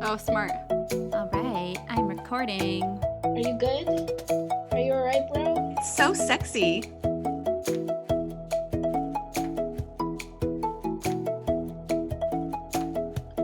Oh, smart. All right, I'm recording. Are you good? Are you alright, bro? It's so sexy.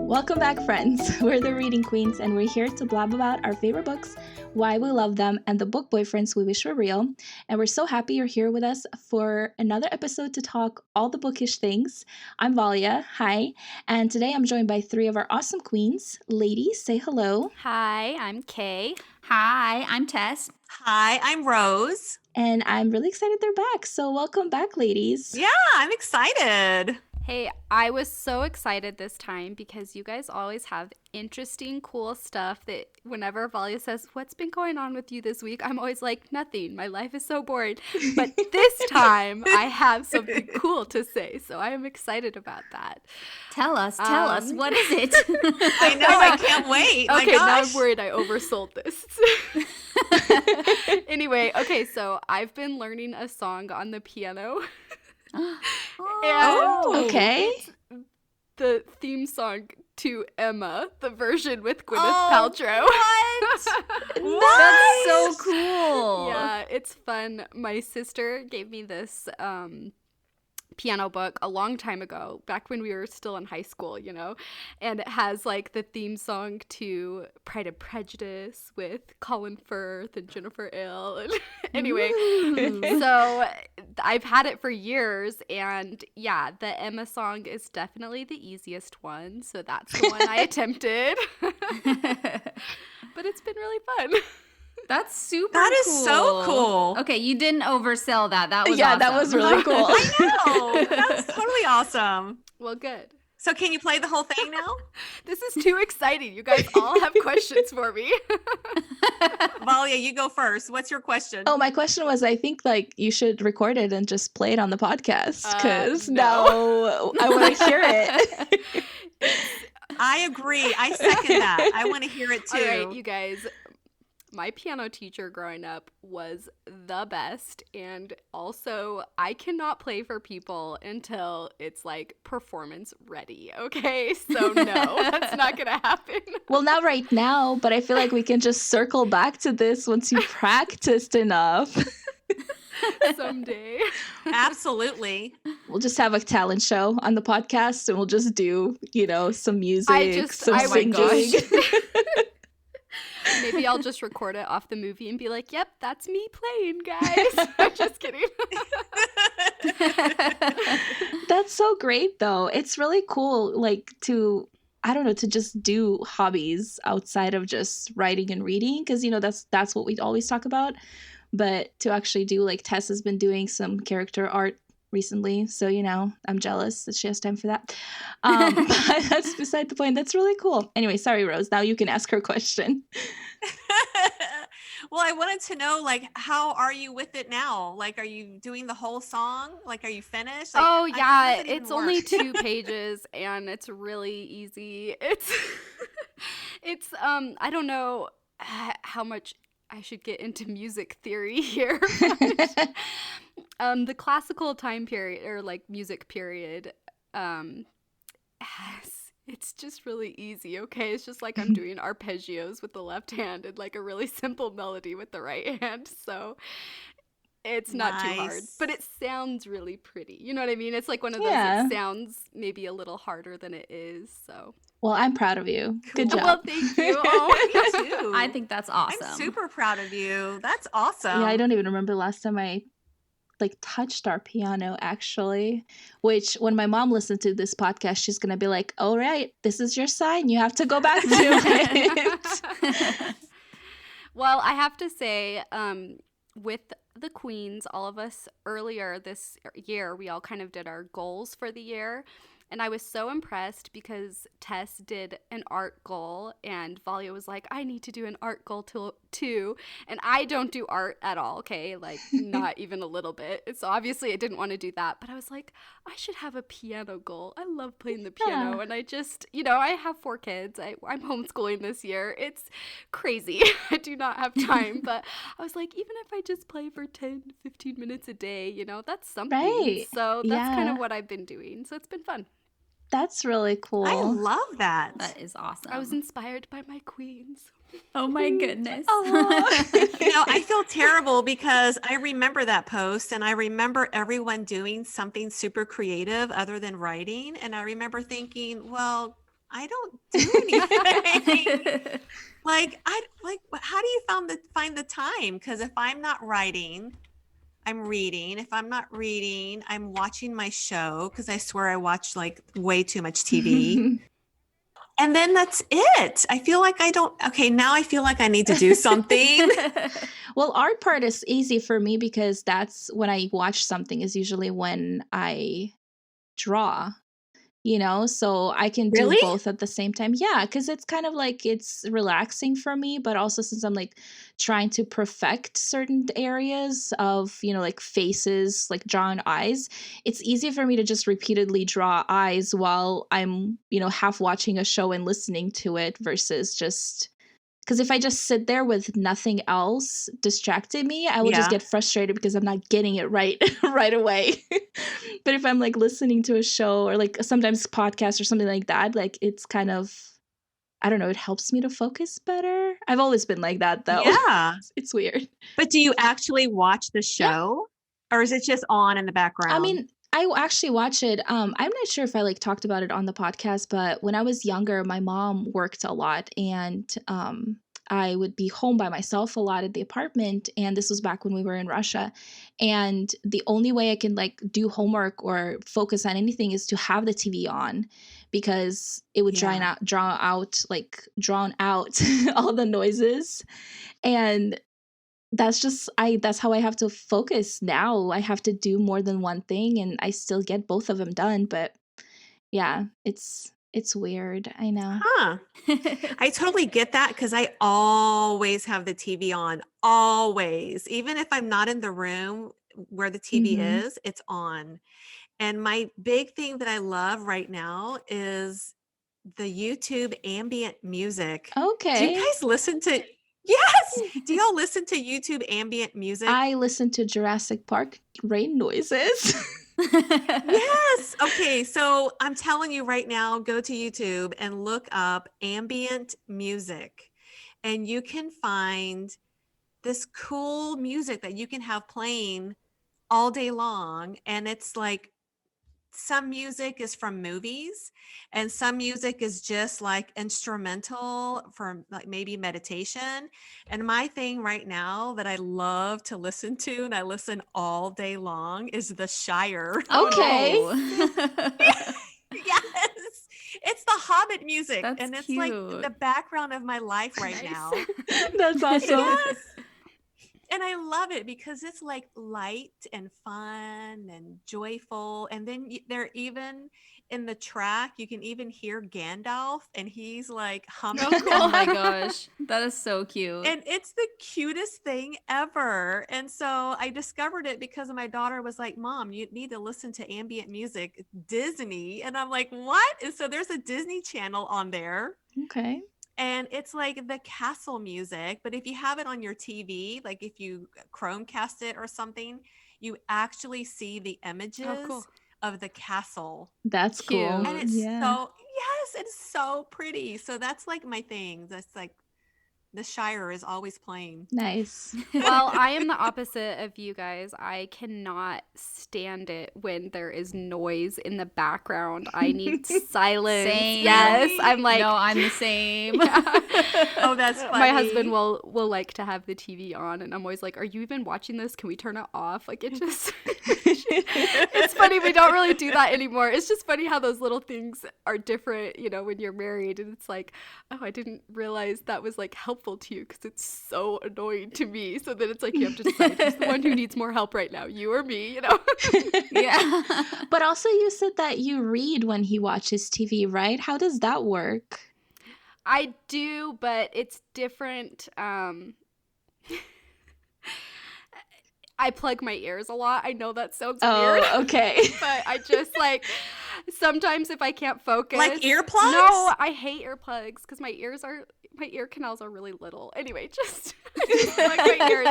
Welcome back, friends. We're the Reading Queens, and we're here to blab about our favorite books, why we love them, and the book boyfriends we wish were real. And we're so happy you're here with us for another episode to talk all the bookish things. I'm Valia. Hi. And today I'm joined by three of our awesome queens. Ladies, say hello. Hi, I'm Kay. Hi, I'm Tess. Hi, I'm Rose. And I'm really excited they're back. So welcome back, ladies. Yeah, I'm excited. Hey, I was so excited this time because you guys always have interesting, cool stuff that whenever Valia says, "What's been going on with you this week?" I'm always like, "Nothing. My life is so boring." But this time I have something cool to say, so I am excited about that. Tell us, what is it? I know, I can't wait. Okay, My now gosh. I'm worried I oversold this. Anyway, okay, so I've been learning a song on the piano. Oh, okay. It's the theme song to Emma, the version with Gwyneth Paltrow. What? That's so cool. Yeah, it's fun. My sister gave me this piano book a long time ago, back when we were still in high school, you know, and it has like the theme song to Pride and Prejudice with Colin Firth and Jennifer Ehle. And anyway, so I've had it for years, and yeah, the Emma song is definitely the easiest one, so that's the one I attempted. But it's been really fun. That's super That is cool. so cool. Okay, you didn't oversell that. That was Yeah, awesome. that was really cool. I know. That's totally awesome. Well, good. So can you play the whole thing now? This is too exciting. You guys all have questions for me. Valia, you go first. What's your question? Oh, my question was, I think like you should record it and just play it on the podcast because no. now I want to hear it. I agree. I second that. I want to hear it too. All right, you guys. My piano teacher growing up was the best, and also I cannot play for people until it's like performance ready, okay? So no, that's not gonna happen. Well, not right now, but I feel like we can just circle back to this once you practiced enough. Someday. Absolutely. We'll just have a talent show on the podcast and we'll just do, some music, some oh my singing. gosh. Maybe I'll just record it off the movie and be like, "Yep, that's me playing, guys." I'm just kidding. That's so great, though. It's really cool, like, to just do hobbies outside of just writing and reading, because, that's what we always talk about. But to actually do, like, Tess has been doing some character art recently, so I'm jealous that she has time for that. But that's beside the point. That's really cool. Anyway, sorry, Rose, now you can ask her question. Well, I wanted to know, like, how are you with it now? Like, are you doing the whole song? Like, are you finished? Like, Oh how yeah, does it even it's only work? 2 pages and it's really easy. It's I don't know how much I should get into music theory here. But, the classical time period, or like music period, it's just really easy, okay? It's just like I'm doing arpeggios with the left hand and like a really simple melody with the right hand. So it's not too hard, Nice. but it sounds really pretty. You know what I mean? It's like one of those Yeah. that sounds maybe a little harder than it is. So Well, I'm proud of you. Good Cool. job. well, thank you. Oh, Me too. I think that's awesome. I'm super proud of you. That's awesome. Yeah, I don't even remember last time I touched our piano, actually, which when my mom listens to this podcast, she's gonna be like, all right, this is your sign, you have to go back to it. Well, I have to say, with the queens, all of us earlier this year, we all kind of did our goals for the year. And I was so impressed because Tess did an art goal and Valia was like, I need to do an art goal too. And I don't do art at all, okay? Like, not even a little bit. So obviously I didn't want to do that. But I was like, I should have a piano goal. I love playing the piano. Yeah. And I just, I have 4 kids. I'm homeschooling this year. It's crazy. I do not have time. But I was like, even if I just play for 10, 15 minutes a day, that's something. Right. So that's kind Yeah. of what I've been doing. So it's been fun. That's really I cool. love that. That is awesome. I was inspired by my queens. Oh my goodness. I feel terrible because I remember that post and I remember everyone doing something super creative other than writing. And I remember thinking, well, I don't do anything. How do you find the time? Because if I'm not writing, I'm reading. If I'm not reading, I'm watching my show because I swear I watch like way too much TV. And then that's it. I feel like now I feel like I need to do something. Well, art part is easy for me because that's when I watch something is usually when I draw, so I can do Really? both at the same time. Yeah, because it's kind of like it's relaxing for me, but also since I'm like trying to perfect certain areas of, like faces, like drawing eyes, it's easy for me to just repeatedly draw eyes while I'm, half watching a show and listening to it versus just. Because if I just sit there with nothing else distracting me, I will just Yeah. get frustrated because I'm not getting it right right away. But if I'm like listening to a show or like sometimes podcast or something like that, like it's kind of, I don't know, it helps me to focus better. I've always been like that though. Yeah. It's weird. But do you actually watch the show or is it just on in the background? I mean, I actually watch it. I'm not sure if I like talked about it on the podcast, but when I was younger, my mom worked a lot and I would be home by myself a lot at the apartment. And this was back when we were in Russia. And the only way I can like do homework or focus on anything is to have the TV on because it would drown out all the noises. And that's how I have to focus now. I have to do more than one thing and I still get both of them done. But yeah, it's weird. I know. Huh. I totally get that because I always have the TV on, always. Even if I'm not in the room where the TV is, it's on. And my big thing that I love right now is the YouTube ambient music. Okay. Do you guys listen to Yes. Do y'all listen to YouTube ambient music? I listen to Jurassic Park rain noises. Yes. Okay. So I'm telling you right now, go to YouTube and look up ambient music, and you can find this cool music that you can have playing all day long. And it's like some music is from movies and some music is just like instrumental for like maybe meditation. And my thing right now that I love to listen to and I listen all day long is The Shire. Okay. Yes. It's the Hobbit music. That's and it's cute. like the background of my life right Nice. now. That's awesome. Yes. And I love it because it's like light and fun and joyful. And then they're even in the track, you can even hear Gandalf and he's like humming. Oh my gosh. That is so cute. And it's the cutest thing ever. And so I discovered it because my daughter was like, Mom, you need to listen to ambient music, Disney. And I'm like, what? And so there's a Disney channel on there. Okay. And it's like the castle music, but if you have it on your TV, like if you Chromecast it or something, you actually see the images of the castle. That's cool. Cute. And it's it's so pretty. So that's like my thing. That's like The Shire is always playing. Nice. Well, I am the opposite of you guys. I cannot stand it when there is noise in the background. I need silence. Same. Yes, I'm like, no, I'm the same. Oh, that's funny. my husband will like to have the TV on, and I'm always like, "Are you even watching this? Can we turn it off?" Like it just, it's funny. We don't really do that anymore. It's just funny how those little things are different, when you're married, and it's like, oh, I didn't realize that was like helpful to you because it's so annoying to me. So then it's like you have to decide who's the one who needs more help right now, you or me, Yeah. But also you said that you read when he watches TV, right? How does that work? I do, but it's different. I plug my ears a lot. I know that sounds weird. Oh, okay. But I just like sometimes if I can't focus. Like earplugs? No, I hate earplugs because my ears are my ear canals are really little. Anyway, I just plug my ears.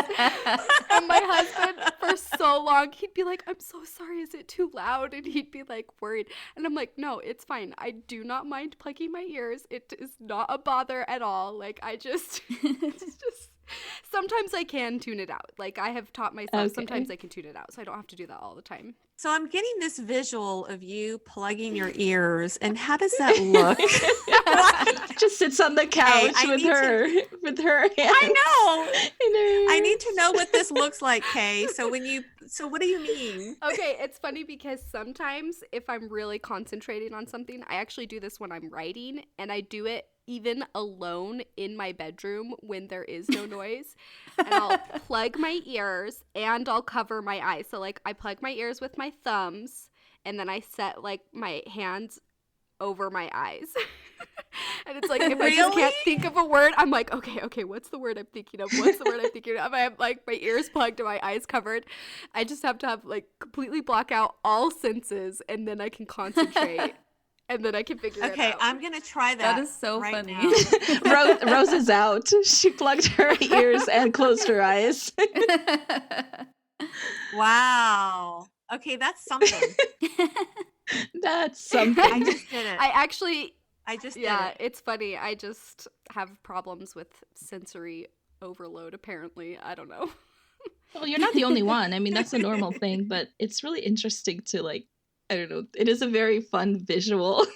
And my husband, for so long, he'd be like, I'm so sorry, is it too loud? And he'd be like worried. And I'm like, no, it's fine. I do not mind plugging my ears. It is not a bother at all. Like, it's just, sometimes I can tune it out. Like, I have taught myself, sometimes I can tune it out. So I don't have to do that all the time. So I'm getting this visual of you plugging your ears, and how does that look? Just sits on the couch with her hands. I know. I need to know what this looks like, Kay. So what do you mean? Okay, it's funny because sometimes if I'm really concentrating on something, I actually do this when I'm writing, and I do it even alone in my bedroom when there is no noise. And I'll plug my ears and I'll cover my eyes. So like I plug my ears with my thumbs and then I set like my hands over my eyes. And it's like if I just can't think of a word, I'm like, okay, what's the word I'm thinking of? I have like my ears plugged and my eyes covered. I just have to have like completely block out all senses and then I can concentrate. And then I can figure it out. Okay, I'm going to try that. That is so funny. Rose is out. She plugged her ears and closed her eyes. Wow. Okay, that's something. That's something. I just did it. I just did it. It's funny. I just have problems with sensory overload, apparently. I don't know. Well, you're not the only one. I mean, that's a normal thing, but it's really interesting to like, I don't know. It is a very fun visual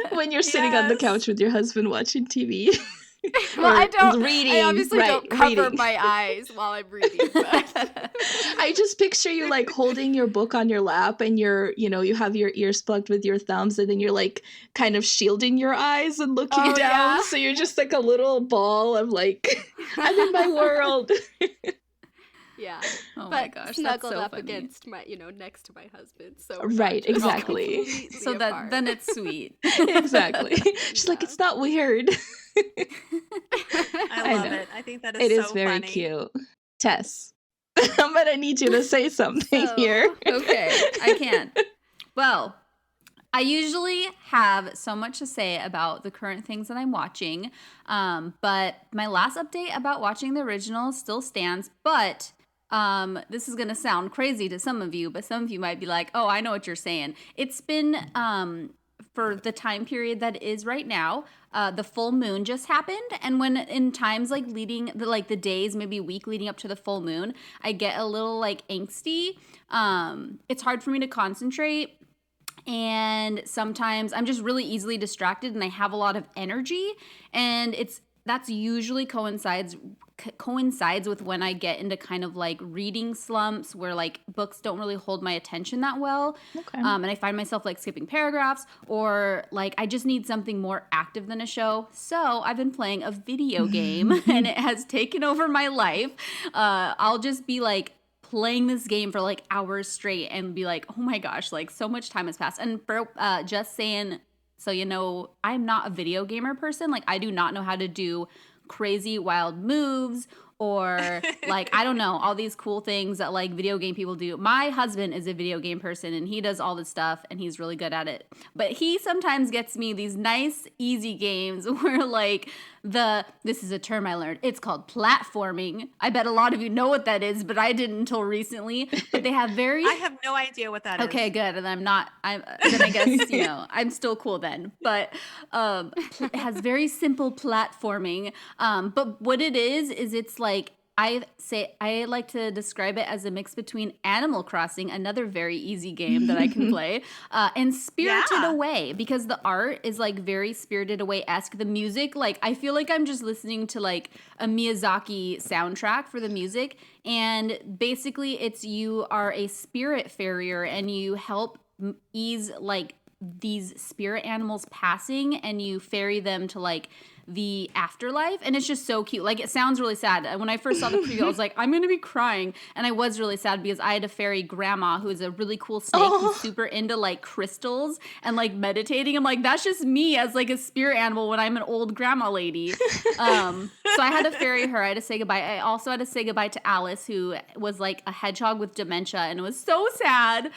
when you're sitting on the couch with your husband watching TV. Well, I obviously don't cover my eyes while I'm reading. But. I just picture you like holding your book on your lap and you have your ears plugged with your thumbs and then you're like kind of shielding your eyes and looking down. Yeah. So you're just like a little ball of like, I'm in my world. Yeah. Oh my gosh, snuggled that's so up funny. Against my, next to my husband. So right, exactly. So then it's sweet. Exactly. She's like, it's not weird. I love it. I think that is it so is very funny. cute. Tess, I'm gonna need you to say something here. Okay, I can. Well, I usually have so much to say about the current things that I'm watching, but my last update about watching the original still stands, but this is going to sound crazy to some of you, but some of you might be like, oh, I know what you're saying. It's been, for the time period that is right now, the full moon just happened. And when in times like the days, maybe a week leading up to the full moon, I get a little like angsty. It's hard for me to concentrate. And sometimes I'm just really easily distracted and I have a lot of energy. And that's usually coincides with when I get into kind of like reading slumps where like books don't really hold my attention that well. Okay. And I find myself like skipping paragraphs or like I just need something more active than a show. So I've been playing a video game and it has taken over my life. I'll just be like playing this game for like hours straight and be like, oh my gosh, like so much time has passed. And for just saying, so I'm not a video gamer person. Like I do not know how to do crazy wild moves or like I don't know, all these cool things that like video game people do. My husband is a video game person and he does all this stuff and he's really good at it. But he sometimes gets me these nice easy games where like this is a term I learned. It's called platforming. I bet a lot of you know what that is, but I didn't until recently. But they have I have no idea what that is. Okay, good. And then I guess, I'm still cool then. But it has very simple platforming. But what it is it's like, I like to describe it as a mix between Animal Crossing, another very easy game that I can play, and Spirited Away, because the art is like very Spirited Away-esque. The music, like I feel like I'm just listening to like a Miyazaki soundtrack for the music, and basically it's you are a spirit farrier and you help ease like these spirit animals passing and you ferry them to like the afterlife, and it's just so cute. Like it sounds really sad. When I first saw the preview, I was like, I'm gonna be crying, and I was really sad because I had to ferry Grandma, who is a really cool snake who's super into like crystals and like meditating. I'm like, that's just me as like a spirit animal when I'm an old grandma lady. So I had to ferry her. I had to say goodbye. I also had to say goodbye to Alice, who was like a hedgehog with dementia, and it was so sad.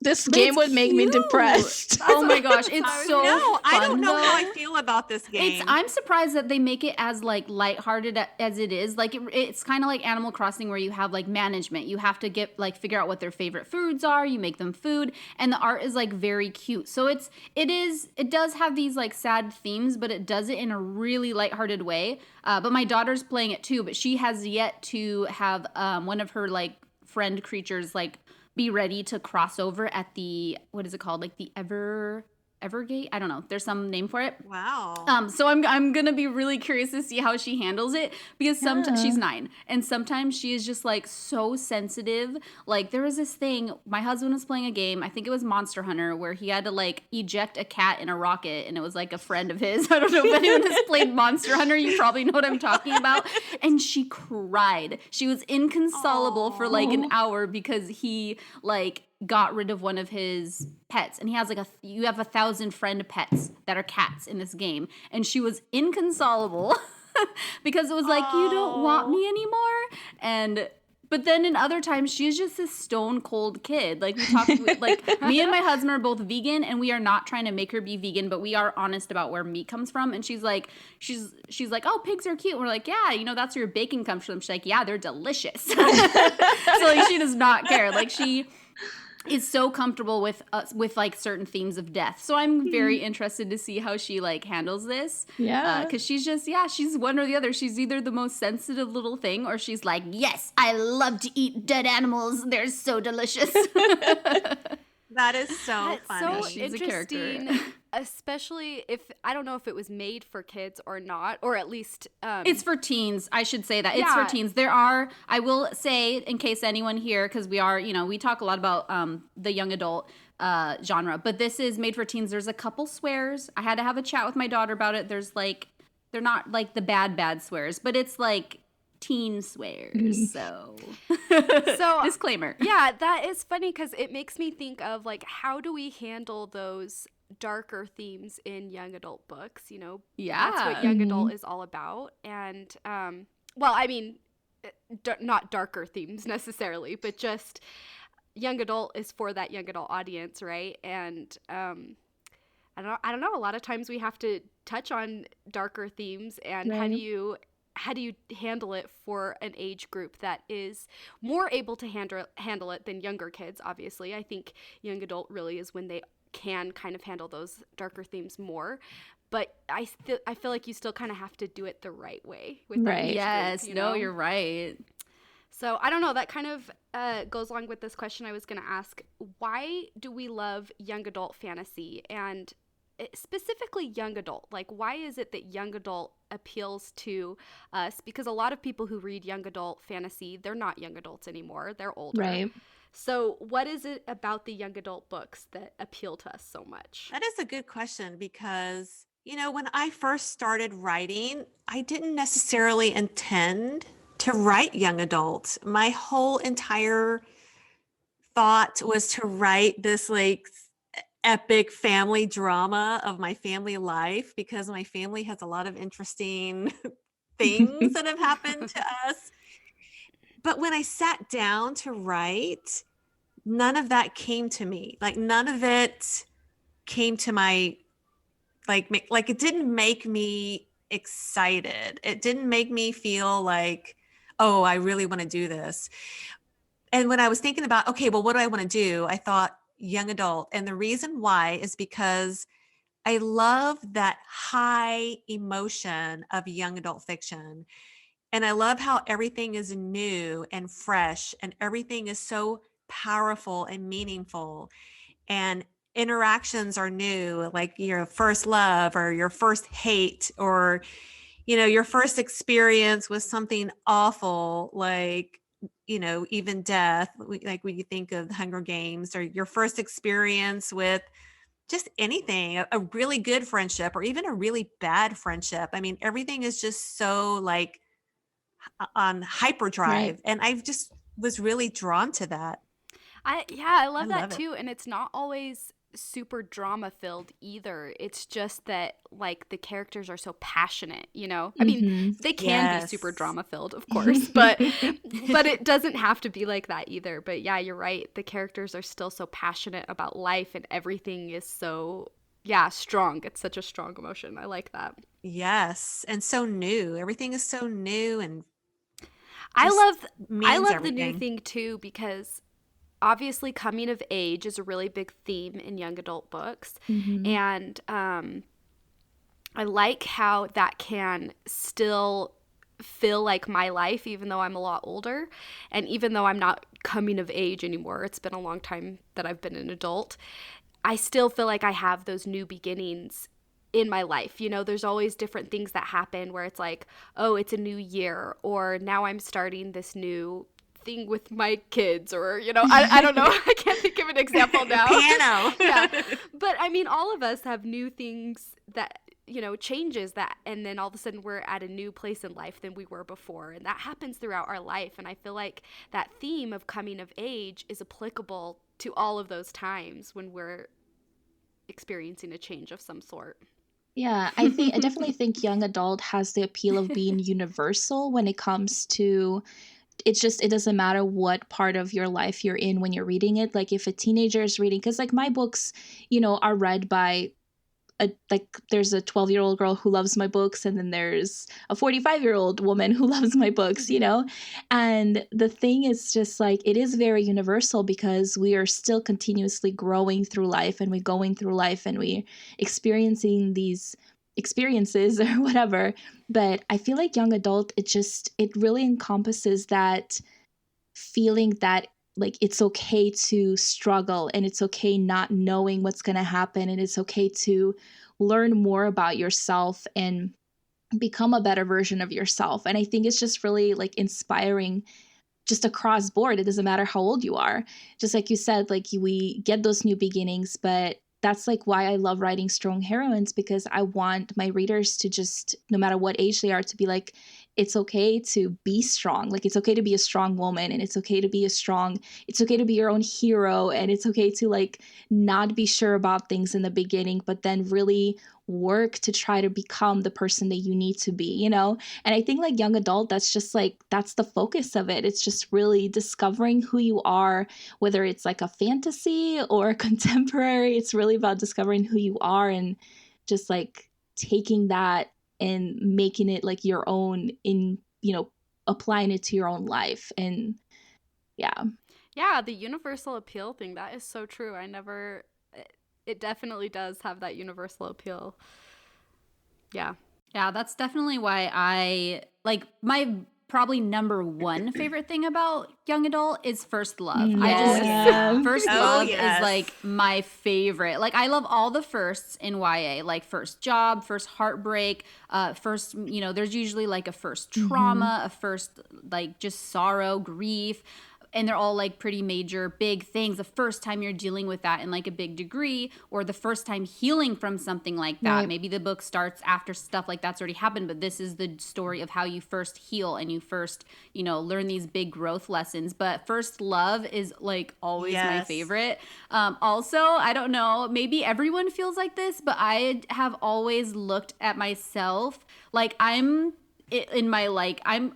This But game it's would make me cute. depressed. Oh my gosh, it's so No, I don't fun, know how I though. feel about this game. I'm surprised that they make it as like lighthearted as it is. Like it's kind of like Animal Crossing where you have like management. You have to get like figure out what their favorite foods are. You make them food, and the art is like very cute. So it does have these like sad themes, but it does it in a really lighthearted way. But my daughter's playing it too, but she has yet to have one of her like friend creatures like be ready to cross over at the, what is it called, like the Evergate? I don't know. There's some name for it. Wow. So I'm gonna be really curious to see how she handles it, because sometimes Yeah. she's 9 and sometimes she is just like so sensitive. Like there was this thing, my husband was playing a game, I think it was Monster Hunter, where he had to like eject a cat in a rocket, and it was like a friend of his. I don't know if anyone has played Monster Hunter. You probably know what I'm talking about. And she cried. She was inconsolable for like an hour because he like got rid of one of his pets, and he has like you have 1,000 friend pets that are cats in this game, and she was inconsolable because it was like, you don't want me anymore. And but then in other times she's just this stone cold kid. Like we talked, like me and my husband are both vegan, and we are not trying to make her be vegan, but we are honest about where meat comes from. And she's like, oh, pigs are cute. And we're like, yeah, that's where your bacon comes from. She's like, yeah, they're delicious. So like she does not care. Like she is so comfortable with like certain themes of death. So I'm very interested to see how she like handles this. Yeah. Because she's just, she's one or the other. She's either the most sensitive little thing, or she's like, yes, I love to eat dead animals. They're so delicious. That is so That's funny. so She's a character. interesting, especially if I don't know if it was made for kids or not, or at least It's for teens. I should say that. It's for Yeah. teens. There are, I will say, in case anyone here, because we are, we talk a lot about the young adult genre, but this is made for teens. There's a couple swears. I had to have a chat with my daughter about it. There's like, they're not like the bad swears, but it's like teen swears. So disclaimer. Yeah, that is funny because it makes me think of like, how do we handle those darker themes in young adult books? That's what young adult is all about. And well, I mean, not darker themes necessarily, but just young adult is for that young adult audience, right? And I don't know, a lot of times we have to touch on darker themes, and Right. how do you handle it for an age group that is more able to handle it than younger kids? Obviously, I think young adult really is when they can kind of handle those darker themes more. But I feel like you still kind of have to do it the right way with that Right. age Yes. group, No, you're right. So I don't know. That kind of goes along with this question I was going to ask. Why do we love young adult fantasy, and specifically young adult? Like, why is it that young adult appeals to us? Because a lot of people who read young adult fantasy, they're not young adults anymore. They're older. Right. So what is it about the young adult books that appeal to us so much? That is a good question because, when I first started writing, I didn't necessarily intend to write young adults. My whole entire thought was to write this like epic family drama of my family life, because my family has a lot of interesting things that have happened to us. But when I sat down to write, none of that came to me. Like none of it came to my, like it didn't make me excited. It didn't make me feel like, oh, I really want to do this. And when I was thinking about, okay, well, what do I want to do? I thought young adult. And the reason why is because I love that high emotion of young adult fiction. And I love how everything is new and fresh, and everything is so powerful and meaningful. And interactions are new, like your first love or your first hate, or, your first experience with something awful, like, even death, like when you think of the Hunger Games, or your first experience with just anything, a really good friendship or even a really bad friendship. I mean, everything is just so like on hyperdrive. Right. And I just was really drawn to that. I love I that love it. too. And it's not always super drama filled either. It's just that like the characters are so passionate, you know? I mean, Mm-hmm. they can be super Yes. drama filled, of course, but it doesn't have to be like that either. But yeah, you're right. The characters are still so passionate about life, and everything is so, yeah, strong. It's such a strong emotion. I like that. Yes. And so new. Everything is so new and I just love means the new everything. thing too, because obviously coming of age is a really big theme in young adult books. Mm-hmm. And I like how that can still feel like my life, even though I'm a lot older, and even though I'm not coming of age anymore. It's been a long time that I've been an adult. I still feel like I have those new beginnings in my life. You know, there's always different things that happen where it's like, oh, it's a new year, or now I'm starting this new thing with my kids, or, you know, I don't know. I can't think of an example now. Piano. Yeah. But I mean, all of us have new things that, you know, changes that, and then all of a sudden we're at a new place in life than we were before. And that happens throughout our life. And I feel like that theme of coming of age is applicable to all of those times when we're experiencing a change of some sort. Yeah, I definitely think young adult has the appeal of being universal when it comes to it doesn't matter what part of your life you're in when you're reading it. Like if a teenager is reading, because like my books, are read by there's a 12-year-old girl who loves my books, and then there's a 45-year-old woman who loves my books, and the thing is just like it is very universal because we are still continuously growing through life, and we're going through life, and we're experiencing these experiences or whatever. But I feel like young adult, it really encompasses that feeling that like it's okay to struggle, and it's okay not knowing what's going to happen, and it's okay to learn more about yourself and become a better version of yourself. And I think it's just really like inspiring just across board. It doesn't matter how old you are. Just like you said, like we get those new beginnings, but that's like why I love writing strong heroines, because I want my readers to just, no matter what age they are, to be like, it's okay to be strong. Like it's okay to be a strong woman, and it's okay to be it's okay to be your own hero, and it's okay to like not be sure about things in the beginning, but then really work to try to become the person that you need to be, And I think like young adult, that's the focus of it. It's just really discovering who you are, whether it's like a fantasy or a contemporary. It's really about discovering who you are and just like taking that and making it like your own applying it to your own life. And yeah. Yeah, the universal appeal thing, that is so true. It definitely does have that universal appeal. Yeah. Yeah, that's definitely why I like my probably number one favorite thing about young adult is first love. Yes. First Oh, love yes. is like my favorite. Like I love all the firsts in YA, like first job, first heartbreak, first, there's usually like a first trauma, a first like just sorrow, grief. And they're all like pretty major, big things. The first time you're dealing with that in like a big degree, or the first time healing from something like that. Right. Maybe the book starts after stuff like that's already happened, but this is the story of how you first heal and you first, learn these big growth lessons. But first love is like always my Yes. favorite. Also, I don't know, maybe everyone feels like this, but I have always looked at myself like I'm in my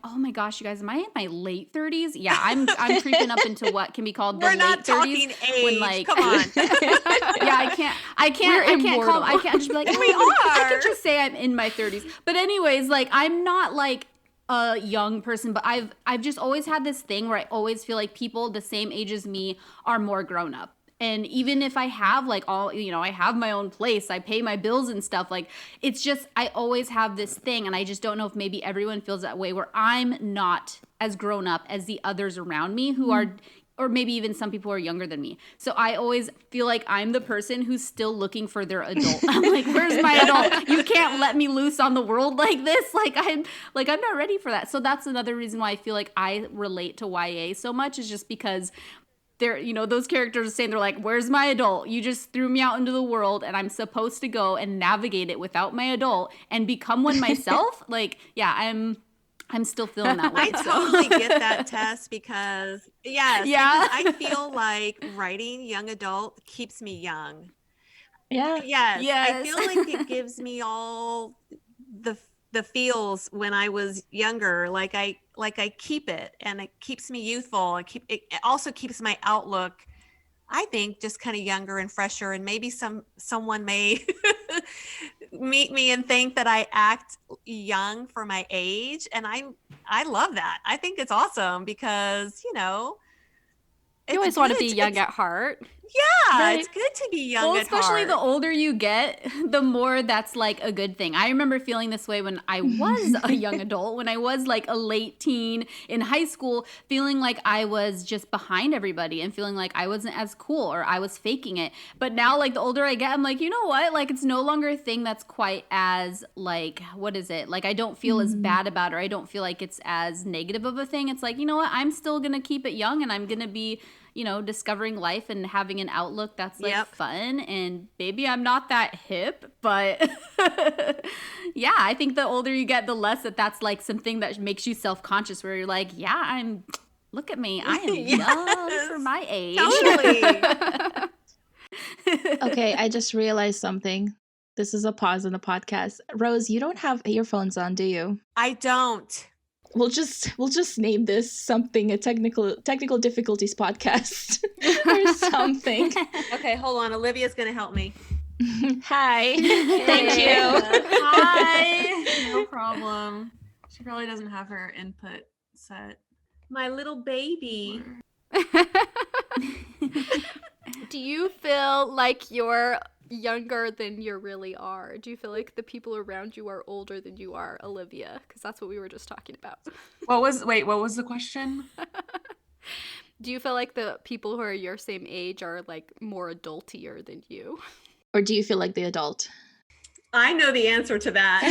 oh my gosh, you guys, am I in my late 30s? Yeah, I'm creeping up into what can be called the We're late not 30s. talking age. When like Come on. yeah, I can't just be like, We I are. can just say I'm in my 30s. But anyways, like I'm not like a young person, but I've just always had this thing where I always feel like people the same age as me are more grown up. And even if I have like all, I have my own place, I pay my bills and stuff, like it's just, I always have this thing. And I just don't know if maybe everyone feels that way, where I'm not as grown up as the others around me who are, or maybe even some people who are younger than me. So I always feel like I'm the person who's still looking for their adult. I'm like, where's my adult? You can't let me loose on the world like this. I'm not ready for that. So that's another reason why I feel like I relate to YA so much, is just because they're, those characters are saying, they're like, where's my adult? You just threw me out into the world and I'm supposed to go and navigate it without my adult and become one myself. Like, yeah, I'm still feeling that way. I totally get that, Tess, because Yeah. because I feel like writing young adult keeps me young. Yeah. Yes, I Yes. feel like it gives me all the feels when I was younger. Like I keep it, and it keeps me youthful. It also keeps my outlook, I think, just kind of younger and fresher. And maybe someone may meet me and think that I act young for my age, and I love that. I think it's awesome because You it's always want to good. be young at heart. Yeah, Right. it's good to be young Well, at especially heart. the older you get, the more that's like a good thing. I remember feeling this way when I was a young adult, when I was like a late teen in high school, feeling like I was just behind everybody and feeling like I wasn't as cool or I was faking it. But now, like, the older I get, I'm like, you know what? Like, it's no longer a thing that's quite as, like, what is it? Like, I don't feel as bad about it, or I don't feel like it's as negative of a thing. It's like, you know what? I'm still going to keep it young, and I'm going to be, discovering life and having an outlook that's like Yep. fun. And maybe I'm not that hip, but yeah, I think the older you get, the less that's like something that makes you self-conscious, where you're like, yeah, look at me, I am young for my age. Totally. Okay, I just realized something. This is a pause in the podcast. Rose, you don't have earphones on, do you? I don't. We'll just name this something, a technical difficulties podcast or something. Okay, hold on. Olivia's going to help me. Hi. Thank you. Hi. No problem. She probably doesn't have her input set. My little baby. Do you feel like you're younger than you really are? Do you feel like the people around you are older than you are, Olivia? Because that's what we were just talking about. What was the question? Do you feel like the people who are your same age are like more adultier than you? Or do you feel like the adult? I know the answer to that.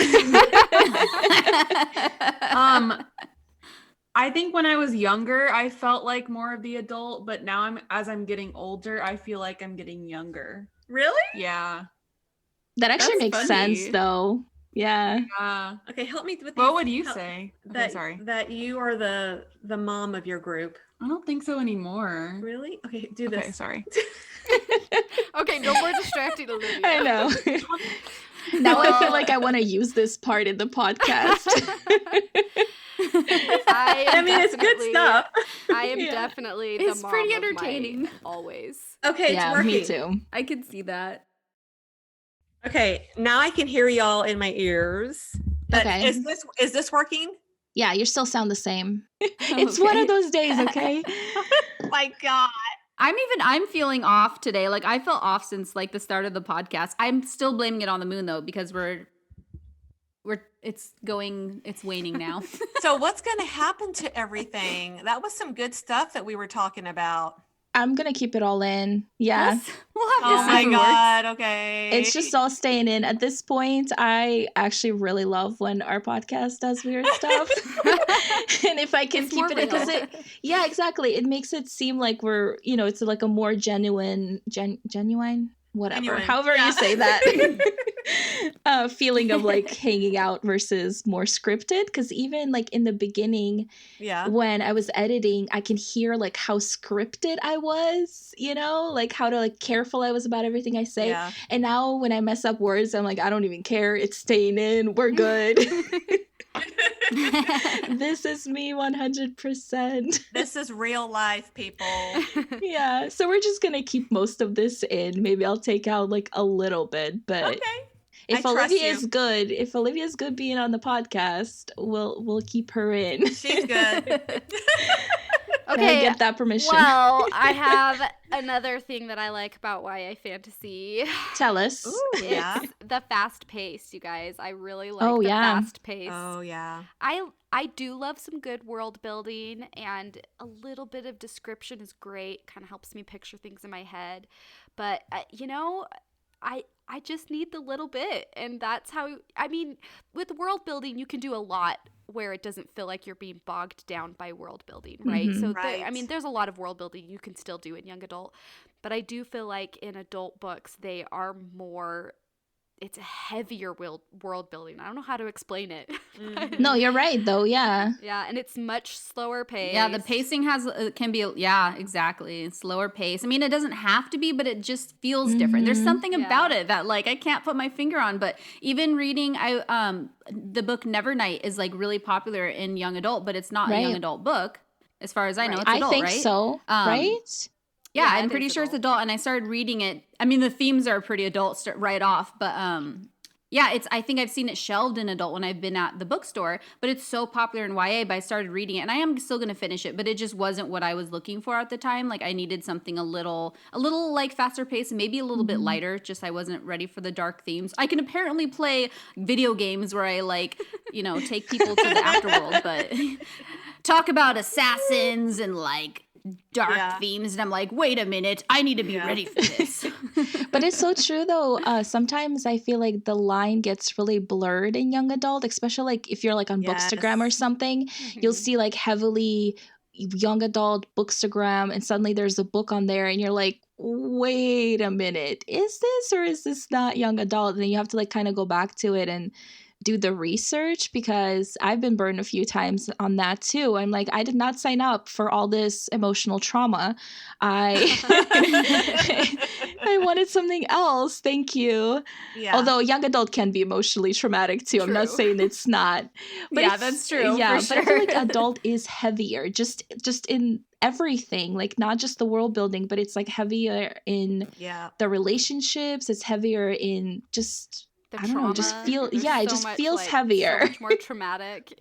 I think when I was younger, I felt like more of the adult, but now as I'm getting older, I feel like I'm getting younger. Really? Yeah. That actually That's makes funny. sense, though. Yeah. Okay, help me with What these- would you help- say? Okay, That, sorry. that you are the mom of your group. I don't think so anymore. Really? Okay, do Okay, this. sorry. Okay, no more distracting, Olivia. I know. Now I feel like I want to use this part in the podcast. I mean, it's good stuff. I am Yeah. definitely the It's mom pretty of my entertaining. always. Okay, it's Yeah, working. me too. I could see that. Okay, now I can hear y'all in my ears. But Okay. Is this working? Yeah, you still sound the same. It's one of those days, okay? My God. I'm feeling off today. Like, I felt off since like the start of the podcast. I'm still blaming it on the moon though, because it's waning now. So what's going to happen to everything? That was some good stuff that we were talking about. I'm going to keep it all in. Yeah. Yes, we'll have to Oh see my if it works. God. Okay. It's just all staying in. At this point, I actually really love when our podcast does weird stuff. And if I can It's keep more it, because real. yeah, exactly. It makes it seem like we're, it's like a more genuine, whatever, Genuine. however Yeah. you say that, feeling of like hanging out versus more scripted. Because even like in the beginning, Yeah. when I was editing, I can hear like how scripted I was, like how like careful I was about everything I say. Yeah. And now when I mess up words, I'm like, I don't even care. It's staying in. We're good. This is me 100%. This is real life, people. Yeah. So we're just going to keep most of this in. Maybe I'll take out like a little bit, but Okay. if I trust Olivia you. is good, being on the podcast, we'll keep her in. She's good. Can I Okay, get that permission? well, I have another thing that I like about YA fantasy. Tell us. Ooh, yeah. It's the fast pace, you guys. I really like Oh, the yeah. fast pace. Oh, yeah. I do love some good world building, and a little bit of description is great. Kind of helps me picture things in my head. But I just need the little bit, and that's how, with world building, you can do a lot where it doesn't feel like you're being bogged down by world building, right? Mhm. So, Right. there's a lot of world building you can still do in young adult, but I do feel like in adult books, they are more it's a heavier world building. I don't know how to explain it. No, you're right though. Yeah. Yeah, and it's much slower paced. Yeah, the pacing can be, yeah, exactly. Slower pace. I mean, it doesn't have to be, but it just feels different. There's something about it that like I can't put my finger on. But even reading, the book Nevernight is like really popular in young adult, but it's not a young adult book as far as I know. It's adult, I think right? so. Right? Yeah, I'm pretty sure it's adult. And I started reading it. I mean, the themes are pretty adult right off, but yeah, I think I've seen it shelved in adult when I've been at the bookstore, but it's so popular in YA, but I started reading it and I am still going to finish it, but it just wasn't what I was looking for at the time. Like I needed something a little like faster paced, maybe a little bit lighter, just I wasn't ready for the dark themes. I can apparently play video games where I like, take people to the afterworld, but talk about assassins and like dark themes, and I'm like, wait a minute, I need to be ready for this. But it's so true though. Sometimes I feel like the line gets really blurred in young adult, especially like if you're like on Bookstagram or something, you'll see like heavily young adult Bookstagram, and suddenly there's a book on there and you're like, wait a minute, is this or is this not young adult? And then you have to like kind of go back to it and do the research, because I've been burned a few times on that too. I'm like, I did not sign up for all this emotional trauma. I wanted something else. Thank you. Yeah. Although young adult can be emotionally traumatic too. True. I'm not saying it's not. But yeah, that's true. Yeah, for but I feel like adult is heavier, just in everything, like not just the world building, but it's like heavier in the relationships. It's heavier in just I don't know, just feel it just feels like, heavier. So much more traumatic.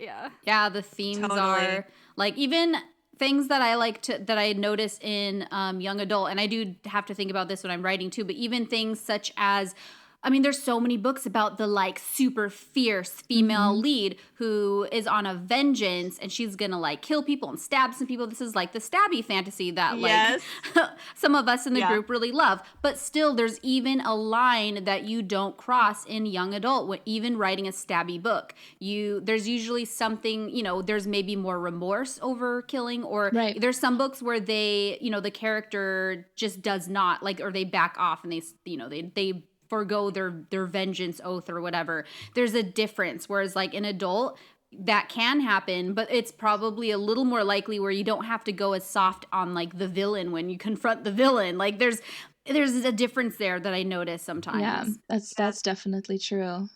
Yeah, the themes are like even things that I that I notice in young adult, and I do have to think about this when I'm writing too, but even things such as, I mean, there's so many books about the like super fierce female lead who is on a vengeance and she's gonna like kill people and stab some people. This is like the stabby fantasy that like some of us in the group really love. But still, there's even a line that you don't cross in young adult when even writing a stabby book. There's usually something, there's maybe more remorse over killing, or there's some books where they, the character just does not like, or they back off and they forgo their vengeance oath or whatever. There's a difference. Whereas like an adult, that can happen, but it's probably a little more likely where you don't have to go as soft on like the villain when you confront the villain. Like there's a difference there that I notice sometimes. Yeah, that's definitely true.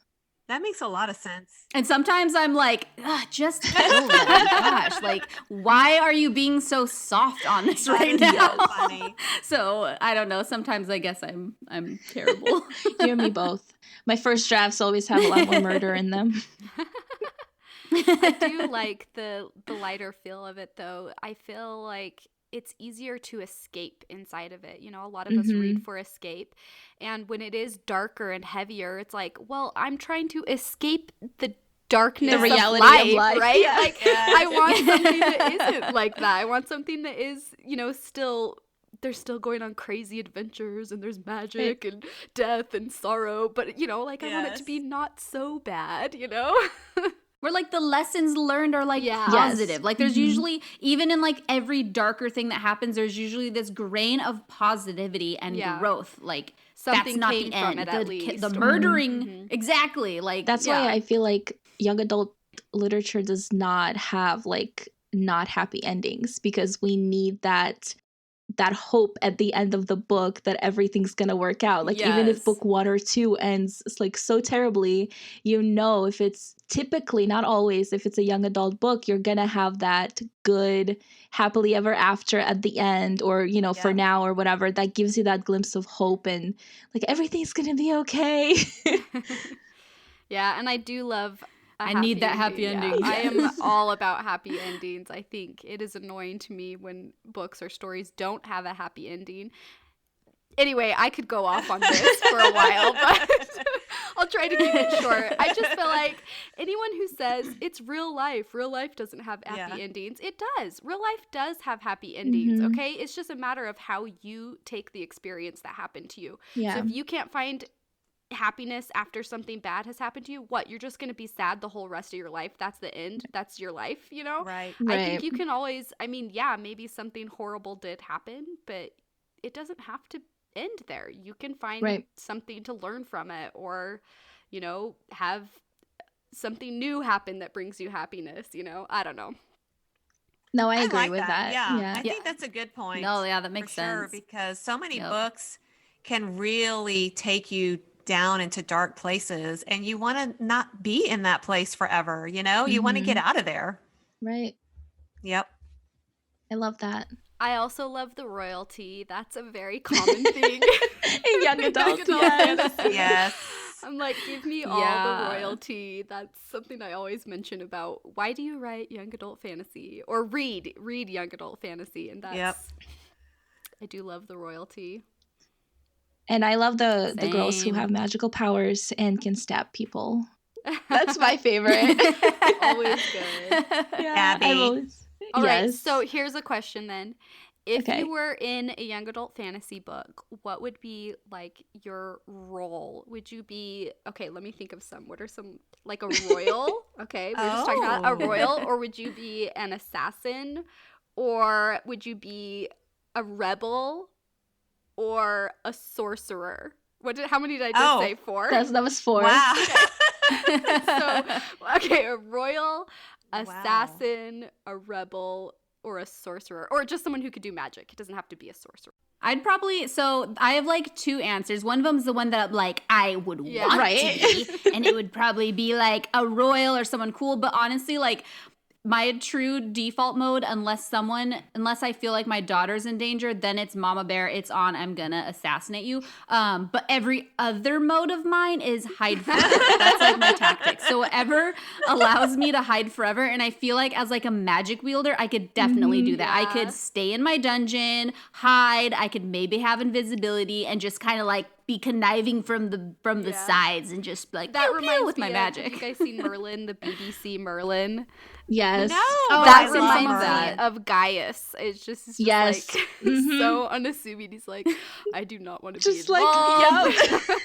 That makes a lot of sense. And sometimes I'm like, just kill them. Gosh, like, why are you being so soft on this right now? Funny. So I don't know. Sometimes I guess I'm terrible. You and me both. My first drafts always have a lot more murder in them. I do like the lighter feel of it, though. I feel like it's easier to escape inside of it. A lot of us read for escape. And when it is darker and heavier, it's like, well, I'm trying to escape the darkness, the reality of life, right? Yeah. Like, I want something that isn't like that. I want something that is, they're still going on crazy adventures and there's magic and death and sorrow. But, I want it to be not so bad, Where like the lessons learned are like positive. Yes. Like there's usually, even in like every darker thing that happens, there's usually this grain of positivity and growth. Like something that's not came the end. From it at least. The murdering, exactly. Like that's why I feel like young adult literature does not have like not happy endings, because we need that hope at the end of the book that everything's gonna work out. Like even if book 1 or 2 ends like so terribly, if it's typically, not always, if it's a young adult book, you're gonna have that good happily ever after at the end, or for now or whatever, that gives you that glimpse of hope and like everything's gonna be okay. And I do love I need that happy ending. Yeah. I am all about happy endings. I think it is annoying to me when books or stories don't have a happy ending. Anyway, I could go off on this for a while, but I'll try to keep it short. I just feel like anyone who says it's real life doesn't have happy endings. It does. Real life does have happy endings, okay? It's just a matter of how you take the experience that happened to you. Yeah. So if you can't find happiness after something bad has happened to you, you're just going to be sad the whole rest of your life? That's the end. That's your life, Right. I think you can always, maybe something horrible did happen, but it doesn't have to end there. You can find Right. something to learn from it, or, you know, have something new happen that brings you happiness, you know? I don't know. No, I I agree like with that. Yeah. Yeah. I think that's a good point. No, yeah, that For makes sure, sense. because so many Yep. books can really take you down into dark places, and you want to not be in that place forever, you know? You want to get Mhm. out of there. Right. Yep. I love that. I also love the royalty. That's a very common thing. In young adult, yes. fantasy. Yes. I'm like, give me all Yeah. the royalty. That's something I always mention about why do you write young adult fantasy or read young adult fantasy, and that's Yep. I do love the royalty. And I love the girls who Same. have magical powers and can stab people. That's my favorite. Always good. Yeah, Abby. I've always. All right, Yes. so here's a question then. If Okay. you were in a young adult fantasy book, what would be like your role? Would you be, okay, let me think of some. What are some, like a royal? Okay, we're just talking about a Oh. royal, or would you be an assassin? Or would you be a rebel or a sorcerer? How many did I just Oh, say? 4? that was 4. Wow. So, okay, a royal, Wow. assassin, a rebel, or a sorcerer, or just someone who could do magic. It doesn't have to be a sorcerer. I'd probably, so I have like 2 answers. One of them's the one that like I would Yeah. want Right. to be, and it would probably be like a royal or someone cool. But honestly, like my true default mode, unless I feel like my daughter's in danger, then it's mama bear, it's on, I'm gonna assassinate you. But every other mode of mine is hide forever. That's like my tactic. So whatever allows me to hide forever, and I feel like as like a magic wielder, I could definitely do that. I Yeah. could stay in my dungeon, hide, I could maybe have invisibility and just kind of like be conniving from the Yeah. sides and just like That pew, pew reminds with me my of, magic. have you guys seen Merlin, the BBC Merlin? Yes. No, Oh, but That I've seen some reminds of me that. of Gaius. It's just Yes. like Mhm. so unassuming. He's like, I do not want to Just be like, involved.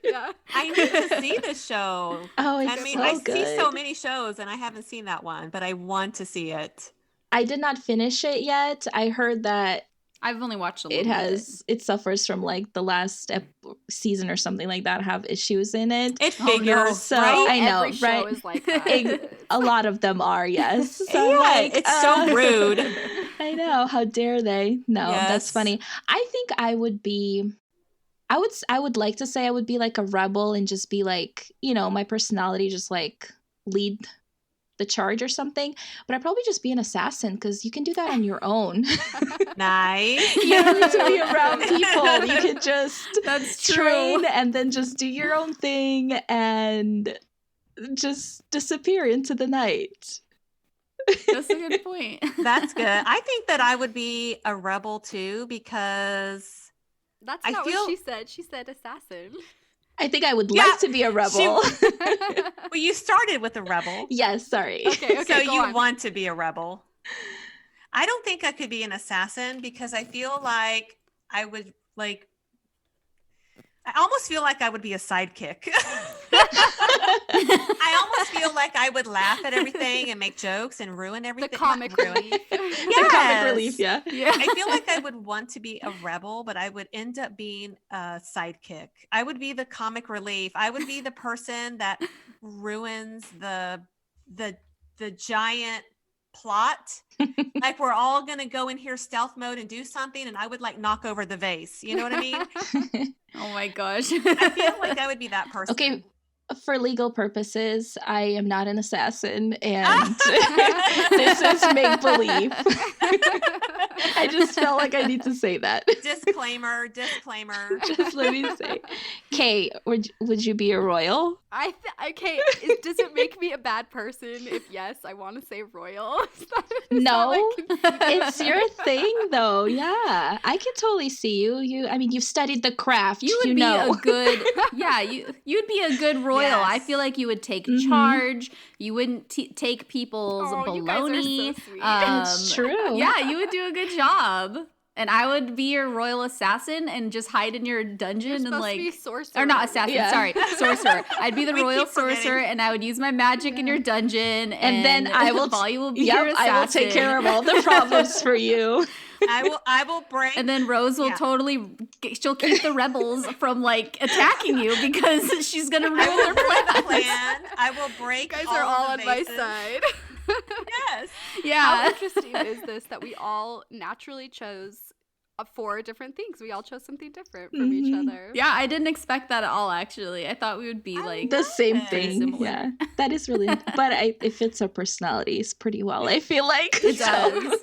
Yeah. I need to see this show. Oh, I it's mean, so I good. see so many shows and I haven't seen that one, but I want to see it. I did not finish it yet. I heard that I've only watched a it little it suffers from like the last season or something like that have issues in it. It Oh, no. figures, So right? I know, Every show right? is like that. A lot of them are, yes. So I'm Yeah, like, it's so rude. I know. How dare they? No, that's Yes. funny. I think I would be. I would like to say I would be like a rebel and just be like, you know, my personality just like lead the charge or something. But I'd probably just be an assassin because you can do that on your own. Nice. You don't need to be around people. You can just That's train and then just do your own thing and just disappear into the night. That's a good point. That's good. I think that I would be a rebel too because That's I not feel- what she said. She said assassin. I think I would Yeah, like to be a rebel. well, you started with a rebel. Yes, sorry. Okay, So go you on. want to be a rebel. I don't think I could be an assassin because I feel like I would like I almost feel like I would be a sidekick. I almost feel like I would laugh at everything and make jokes and ruin The everything. comic Not ruin. relief. The comic relief, yeah. Yeah. I feel like I would want to be a rebel, but I would end up being a sidekick. I would be the comic relief. I would be the person that ruins the giant plot. Like we're all gonna go in here stealth mode and do something, and I would like knock over the vase. You know what I mean? Oh my gosh. I feel like I would be that person. Okay, for legal purposes, I am not an assassin, and this is make believe. I just felt like I need to say that. Disclaimer. Just let me say, Kay, would you be a royal? Okay, does it make me a bad person if yes, I want to say royal? Is that No, like confusing? It's your thing, though. Yeah, I can totally see you. I mean, you've studied the craft. You would be know. a good, yeah, you'd be a good royal. Yes. I feel like you would take Mhm. charge. You wouldn't take people's Oh, you guys are so baloney. sweet. It's true. Yeah, you would do a good job. And I would be your royal assassin and just hide in your dungeon You're and supposed like to be sorcerer. or not assassin, Yeah. sorry, sorcerer. I'd be the We royal keep forgetting. sorcerer and I would use my magic in your dungeon And then I will Valia will be your Yep, assassin. I will take care of all the problems for you. I will break. And then Rose will she'll keep the rebels from like attacking you because she's gonna I ruin will their ruin the plans. plan. I will break. You guys are all the on my vases. side. Yes. How Yeah. interesting is this that we all naturally chose 4 different things? We all chose something different from each Mhm. other. Yeah, I didn't expect that at all actually. I thought we would be I like The same it. Very thing. similar. Yeah. That is really but it fits our personalities pretty well, I feel like. It So- does.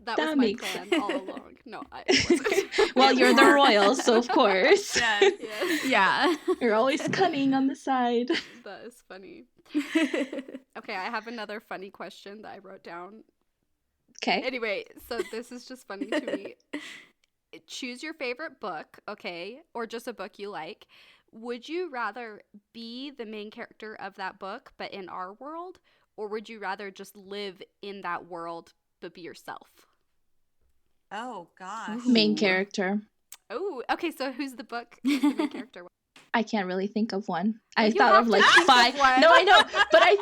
That was That my makes plan sense. all along. No, it wasn't. Well, you're the royal, so of course. Yes. Yes, Yeah. You're always cunning on the side. that is funny. Okay, I have another funny question that I wrote down. Okay. Anyway, so this is just funny to me. Choose your favorite book, okay, or just a book you like. Would you rather be the main character of that book, but in our world, or would you rather just live in that world, but be yourself? Oh gosh. Main Ooh. character. Oh, okay, so who's the book? Who's the main character? I can't really think of one. I You thought have of to like think of 5. one. No, I know, but I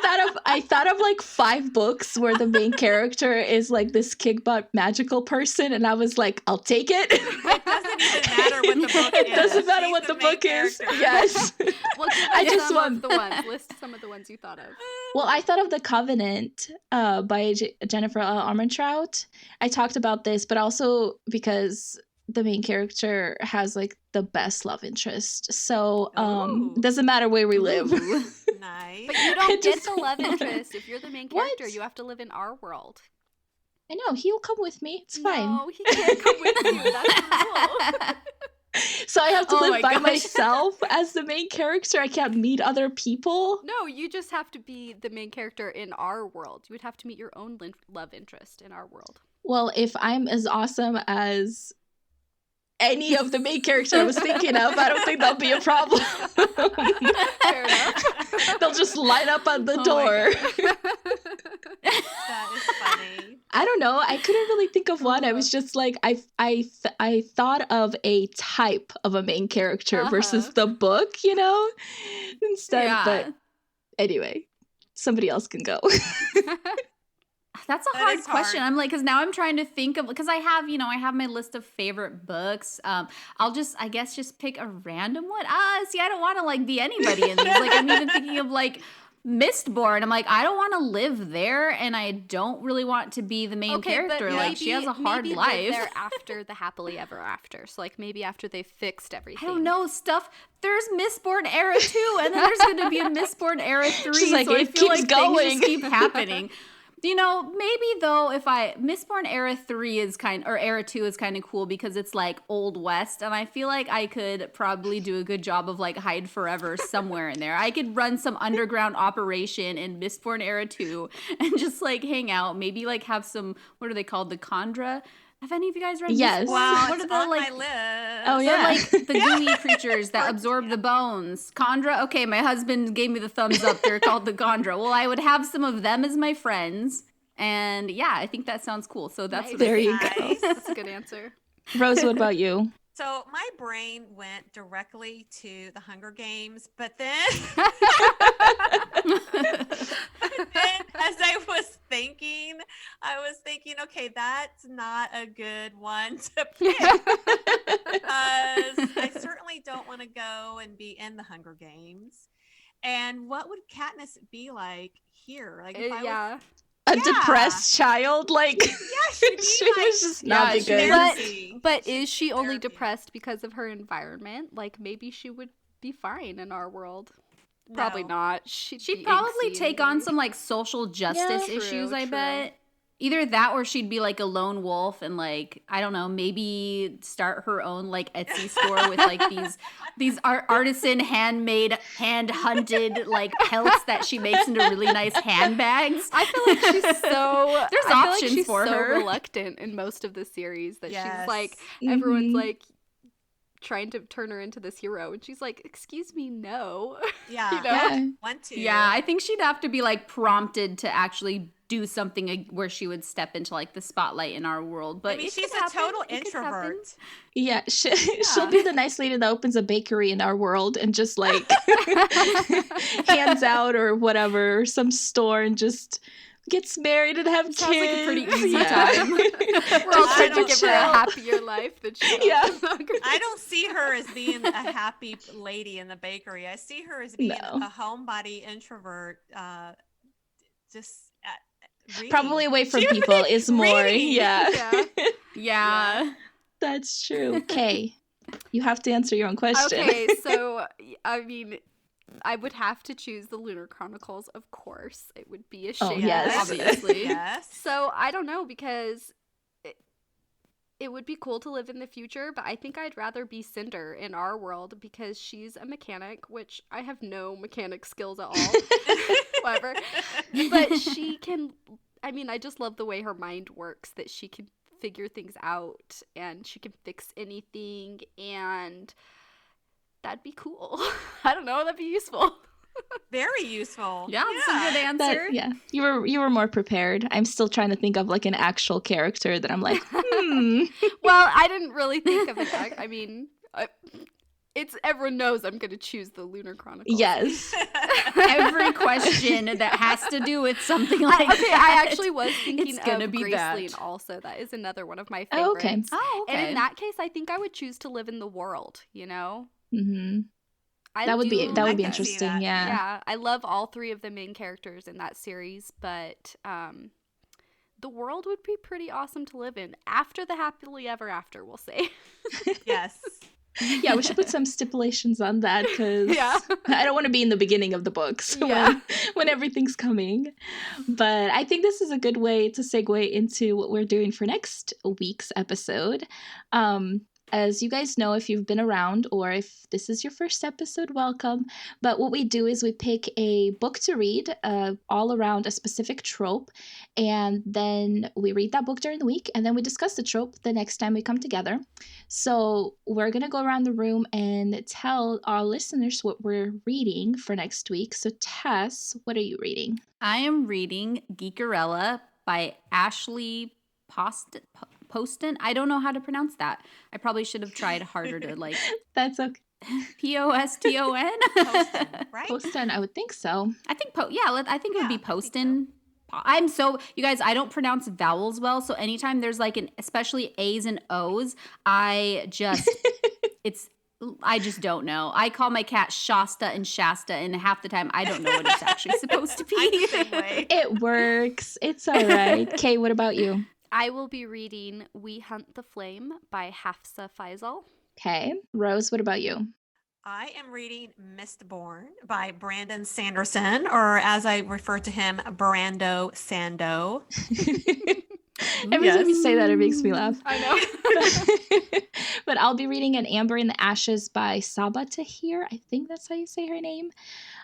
thought of like 5 books where the main character is like this kickbutt magical person, and I was like, I'll take it. It doesn't even matter what the book It is. doesn't matter She's what the main book is. character. Yes. Well, give I us just some want- of the ones. List some of the ones you thought of. Well, I thought of The Covenant by Jennifer L. Armentrout. I talked about this, but also because the main character has like the best love interest. So Ooh. it doesn't matter where we live. Ooh. Nice. But you I don't get just- the love interest if you're the main character. What? You have to live in our world. I know, he'll come with me. It's fine. No, he can't come with you. That's the rule. So I have to Oh live my by gosh. myself as the main character. I can't meet other people. No, you just have to be the main character in our world. You would have to meet your own love interest in our world. Well, if I'm as awesome as any of the main character I was thinking of, I don't think that'll be a problem. Fair enough. They'll just line up at the Oh my door. That is funny. I don't know. I couldn't really think of one. I was just like, I thought of a type of a main character versus Uh-huh. the book, you know, instead. Yeah. But anyway, somebody else can go. That's a That hard is question. hard. I'm like, because now I'm trying to think of, because I have my list of favorite books. I'll just, I guess, just pick a random one. See, I don't want to like be anybody in these. Like, I'm even thinking of like Mistborn. I'm like, I don't want to live there, and I don't really want to be the main character. Like, she has a hard maybe life. live there after the happily ever after. So like maybe after they've fixed everything. I don't know stuff. There's Mistborn era 2, and then there's going to be a Mistborn era 3. She's like, so I it feel keeps like going. things just keep happening. Maybe though, if Mistborn era 3 is era 2 is kind of cool because it's like Old West, and I feel like I could probably do a good job of like hide forever somewhere in there. I could run some underground operation in Mistborn era 2 and just like hang out. Maybe like have some, what are they called? The Kandra? Have any of you guys read Yes. Mistborn? Wow, What it's are the on like? my list. Oh, They're yeah. like the gooey creatures that absorb the bones. Kandra? Okay, my husband gave me the thumbs up. They're called the Kandra. Well, I would have some of them as my friends. And yeah, I think that sounds cool. So that's Nice. what There you Nice. go. That's a good answer. Rose, what about you? So my brain went directly to the Hunger Games, but then, as I was thinking, okay, that's not a good one to pick because I certainly don't want to go and be in the Hunger Games. And what would Katniss be like here? Like if I was, Yeah. A Yeah. depressed child? Like, yeah, she'd be she like was just not Yeah, be she good. But but is she only Therapy. depressed because of her environment? Like maybe she would be fine in our world. Probably No. not. She'd She'd be probably angsty take and on weird. some like social justice True, issues, I true. bet. Either that or she'd be like a lone wolf and like, I don't know, maybe start her own like Etsy store with like these artisan handmade, hand hunted like pelts that she makes into really nice handbags. I feel like she's so There's I feel like options she's for so her. reluctant in most of the series that Yes. she's like everyone's Mhm. like trying to turn her into this hero and she's like, "Excuse me, no." Yeah, You know? Yeah. want to. Yeah, I think she'd have to be like prompted to actually do something where she would step into like the spotlight in our world. But I mean, it she's could a happen. total It could happen. introvert. Yeah, she'll be the nice lady that opens a bakery in our world and just like hands out or whatever, or some store, and just gets married and have kids. Sounds like a pretty easy time. We're all trying to give her a chill. happier life than she Yeah. has. I don't see her as being a happy lady in the bakery. I see her as being No. a homebody introvert. Just reading. Probably away from She would people be is more. reading. Yeah. Yeah. That's true. Kay, you have to answer your own question. Okay, so I mean, I would have to choose the Lunar Chronicles, of course. It would be a shame. Oh, yes. Obviously. Yes. So I don't know, because it would be cool to live in the future, but I think I'd rather be Cinder in our world because she's a mechanic, which I have no mechanic skills at all. Whatever. But she can, I mean, I just love the way her mind works, that she can figure things out and she can fix anything, and that'd be cool. I don't know, that'd be useful. Very useful. Yeah, that's a good answer. Yeah, you were more prepared. I'm still trying to think of like an actual character that I'm like, Well, I didn't really think of it. I mean, it's everyone knows I'm going to choose the Lunar Chronicles. Yes. Every question that has to do with something like Okay, that. I actually was thinking It's gonna of be Graceland that. also. That is another one of my Oh, favorites. okay. Oh, okay. And in that case, I think I would choose to live in the world, you know? Hmm. I That would be do- that I would be can see interesting. that. Yeah. Yeah, I love all three of the main characters in that series, but the world would be pretty awesome to live in after the happily ever after, we'll say. Yes. Yeah, we should put some stipulations on that because Yeah. I don't want to be in the beginning of the books Yeah. when everything's coming. But I think this is a good way to segue into what we're doing for next week's episode. As you guys know, if you've been around or if this is your first episode, welcome. But what we do is we pick a book to read all around a specific trope, and then we read that book during the week, and then we discuss the trope the next time we come together. So we're going to go around the room and tell our listeners what we're reading for next week. So Tess, what are you reading? I am reading Geekerella by Ashley Poston. I don't know how to pronounce that. I probably should have tried harder to like That's okay. Poston. Poston, right? Poston, I would think so. I think I think it would be Yeah, I think so. Poston. I'm so, you guys, I don't pronounce vowels well, so anytime there's like especially A's and O's, I just don't know. I call my cat Shasta and Shasta, and half the time I don't know what it's actually supposed to I'm the be. same way. It works. It's all right. Kay, what about you? I will be reading We Hunt the Flame by Hafsa Faisal. Okay. Rose, what about you? I am reading Mistborn by Brandon Sanderson, or as I refer to him, Brando Sando. Every time you say that, it makes me laugh. I know. But I'll be reading An Amber in the Ashes by Saba Tahir. I think that's how you say her name.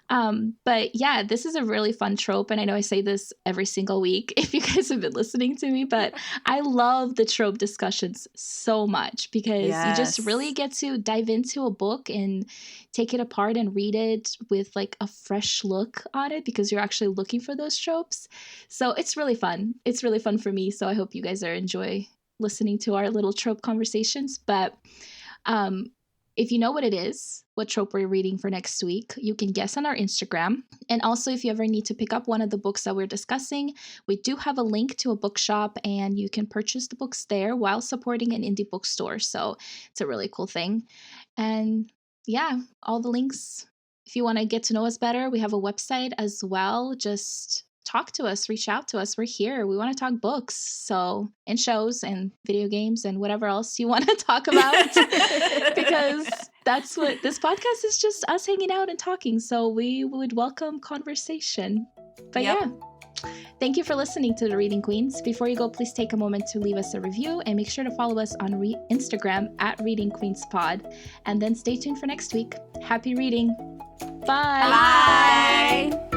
But yeah, this is a really fun trope. And I know I say this every single week if you guys have been listening to me, but I love the trope discussions so much because you just really Yes. get to dive into a book and take it apart and read it with like a fresh look on it because you're actually looking for those tropes. So it's really fun. It's really fun for me. So I hope you guys enjoy listening to our little trope conversations. But if you know what it is, what trope we're reading for next week, you can guess on our Instagram. And also, if you ever need to pick up one of the books that we're discussing, we do have a link to a bookshop and you can purchase the books there while supporting an indie bookstore. So it's a really cool thing. And yeah, all the links. If you want to get to know us better, we have a website as well. Just talk to us, reach out to us. We're here. We want to talk books, so and shows and video games and whatever else you want to talk about because that's what this podcast is, just us hanging out and talking. So we would welcome conversation. But Yep. yeah, thank you for listening to the Reading Queens. Before you go, please take a moment to leave us a review and make sure to follow us on Instagram at Reading Queens Pod. And then stay tuned for next week. Happy reading. Bye. Bye.